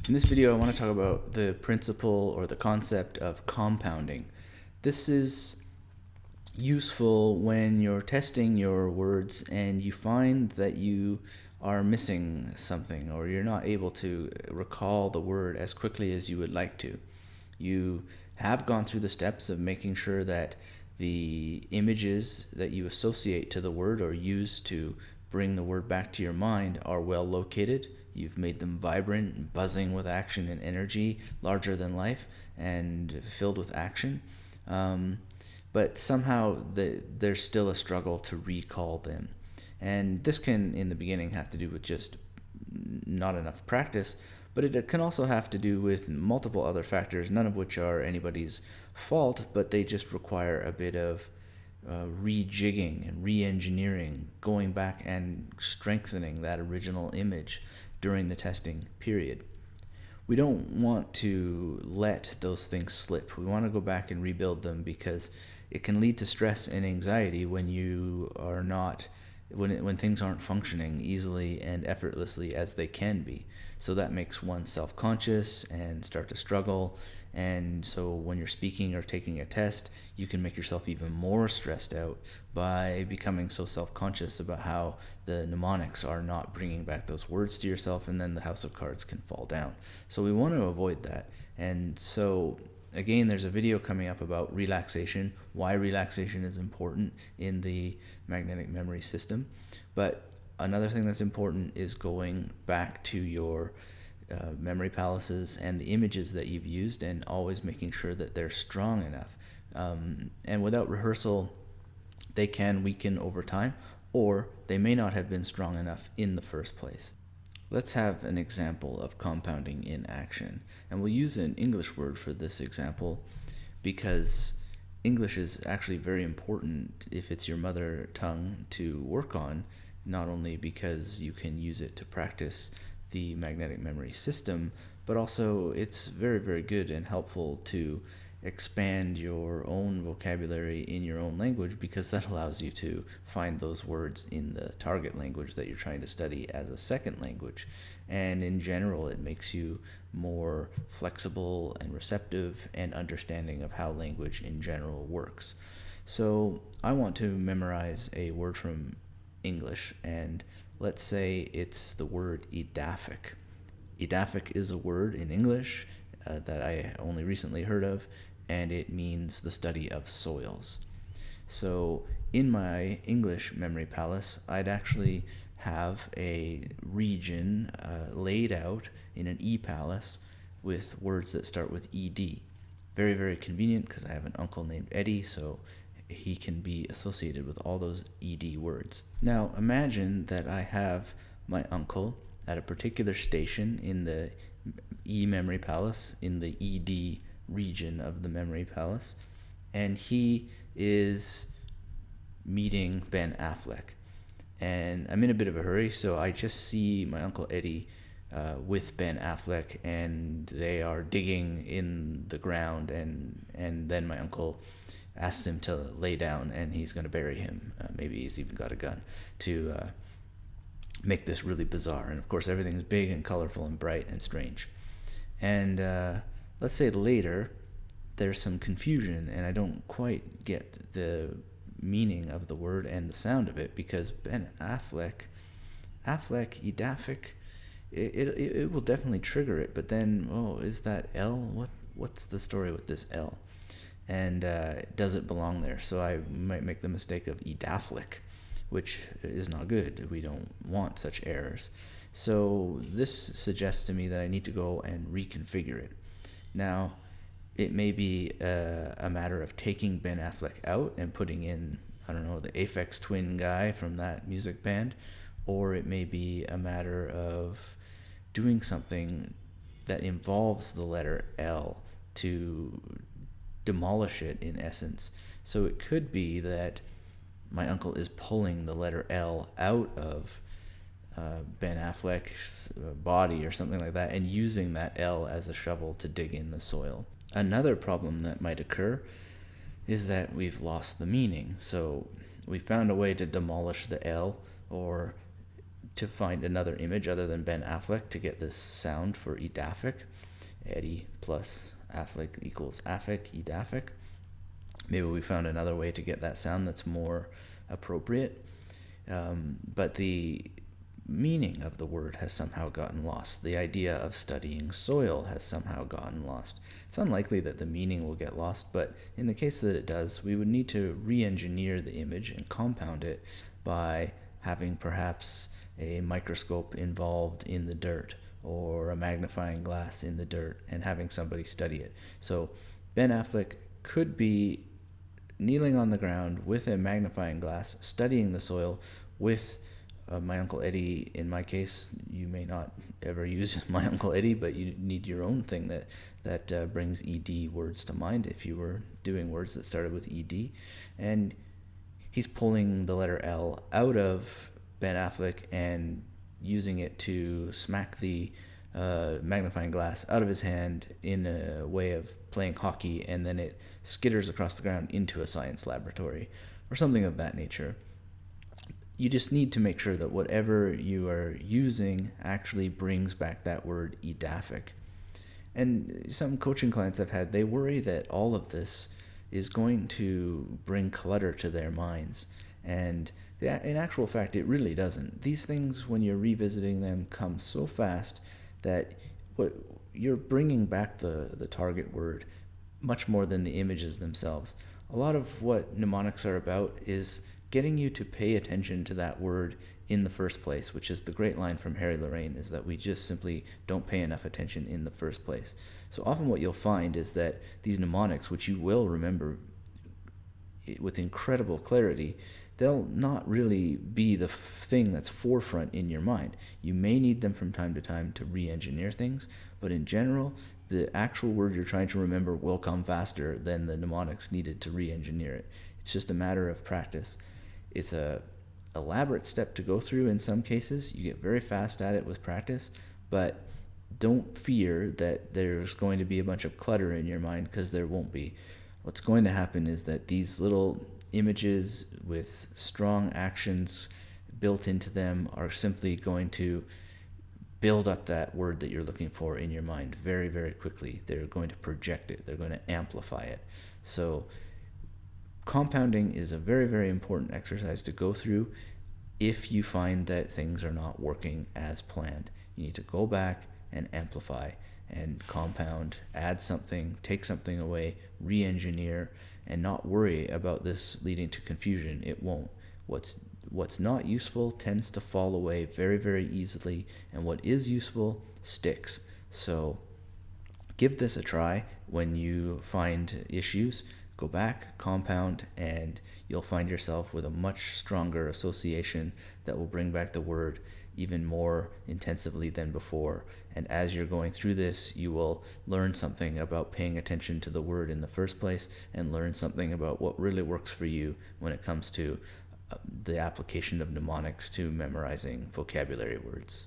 In this video, I want to talk about the principle or the concept of compounding. This is useful when you're testing your words and you find that you are missing something or you're not able to recall the word as quickly as you would like to. You have gone through the steps of making sure that the images that you associate to the word or use to bring the word back to your mind are well located. You've made them vibrant, buzzing with action and energy, larger than life, and filled with action. But somehow there's still a struggle to recall them. And this can, in the beginning, have to do with just not enough practice, but it can also have to do with multiple other factors, none of which are anybody's fault, but they just require a bit of rejigging and re-engineering, going back and strengthening that original image during the testing period. We don't want to let those things slip. We want to go back and rebuild them because it can lead to stress and anxiety when you are not when things aren't functioning easily and effortlessly as they can be. So that makes one self-conscious and start to struggle. And so when you're speaking or taking a test, you can make yourself even more stressed out by becoming so self-conscious about how the mnemonics are not bringing back those words to yourself, and then the house of cards can fall down. So we want to avoid that. And so again, there's a video coming up about relaxation, why relaxation is important in the magnetic memory system. But another thing that's important is going back to your memory palaces and the images that you've used, and always making sure that they're strong enough. And without rehearsal, they can weaken over time, or they may not have been strong enough in the first place. Let's have an example of compounding in action. And we'll use an English word for this example because English is actually very important if it's your mother tongue to work on, not only because you can use it to practice the magnetic memory system, but also it's very, very good and helpful to expand your own vocabulary in your own language, because that allows you to find those words in the target language that you're trying to study as a second language. And in general, it makes you more flexible and receptive and understanding of how language in general works. So I want to memorize a word from English, and let's say it's the word edaphic. Edaphic is a word in English that I only recently heard of, and it means the study of soils. So in my English memory palace, I'd actually have a region laid out in an E-palace with words that start with ED. Very, very convenient because I have an uncle named Eddie, so he can be associated with all those ED words. Now imagine that I have my uncle at a particular station in the E-memory palace, in the ED region of the memory palace, and he is meeting Ben Affleck. And I'm in a bit of a hurry, so I just see my Uncle Eddie with Ben Affleck, and they are digging in the ground, and then my uncle asks him to lay down, and he's going to bury him. Maybe he's even got a gun to make this really bizarre. And of course, everything's big and colorful and bright and strange. And let's say later there's some confusion, and I don't quite get the meaning of the word and the sound of it, because Ben Affleck, edaphic, it will definitely trigger it. But then, is that L? What's the story with this L? And does it belong there? So I might make the mistake of edaphic, which is not good. We don't want such errors. So this suggests to me that I need to go and reconfigure it. Now, it may be a matter of taking Ben Affleck out and putting in, I don't know, the Aphex Twin guy from that music band, or it may be a matter of doing something that involves the letter L to demolish it, in essence. So it could be that my uncle is pulling the letter L out of Ben Affleck's body or something like that, and using that L as a shovel to dig in the soil. Another problem that might occur is that we've lost the meaning. So we found a way to demolish the L, or to find another image other than Ben Affleck to get this sound for edaphic. Eddie plus Affleck equals Affleck, edaphic. Maybe we found another way to get that sound that's more appropriate. But the meaning of the word has somehow gotten lost. The idea of studying soil has somehow gotten lost. It's unlikely that the meaning will get lost, but in the case that it does, we would need to re-engineer the image and compound it by having perhaps a microscope involved in the dirt or a magnifying glass in the dirt and having somebody study it. So Ben Affleck could be kneeling on the ground with a magnifying glass, studying the soil with my Uncle Eddie. In my case, you may not ever use my Uncle Eddie, but you need your own thing that brings ED words to mind if you were doing words that started with ED. And he's pulling the letter L out of Ben Affleck and using it to smack the magnifying glass out of his hand in a way of playing hockey, and then it skitters across the ground into a science laboratory or something of that nature. You just need to make sure that whatever you are using actually brings back that word edaphic. And some coaching clients I've had, they worry that all of this is going to bring clutter to their minds. And in actual fact, it really doesn't. These things, when you're revisiting them, come so fast that you're bringing back the target word much more than the images themselves. A lot of what mnemonics are about is getting you to pay attention to that word in the first place, which is the great line from Harry Lorraine, is that we just simply don't pay enough attention in the first place. So often what you'll find is that these mnemonics, which you will remember with incredible clarity, they'll not really be the thing that's forefront in your mind. You may need them from time to time to re-engineer things, but in general, the actual word you're trying to remember will come faster than the mnemonics needed to re-engineer it. It's just a matter of practice. It's a elaborate step to go through in some cases. You get very fast at it with practice, but don't fear that there's going to be a bunch of clutter in your mind, because there won't be. What's going to happen is that these little images with strong actions built into them are simply going to build up that word that you're looking for in your mind very, very quickly. They're going to project it. They're going to amplify it. So compounding is a very, very important exercise to go through if you find that things are not working as planned. You need to go back and amplify and compound, add something, take something away, re-engineer, and not worry about this leading to confusion. It won't. What's not useful tends to fall away very, very easily, and what is useful sticks. So give this a try. When you find issues, go back, compound, and you'll find yourself with a much stronger association that will bring back the word even more intensively than before. And as you're going through this, you will learn something about paying attention to the word in the first place, and learn something about what really works for you when it comes to the application of mnemonics to memorizing vocabulary words.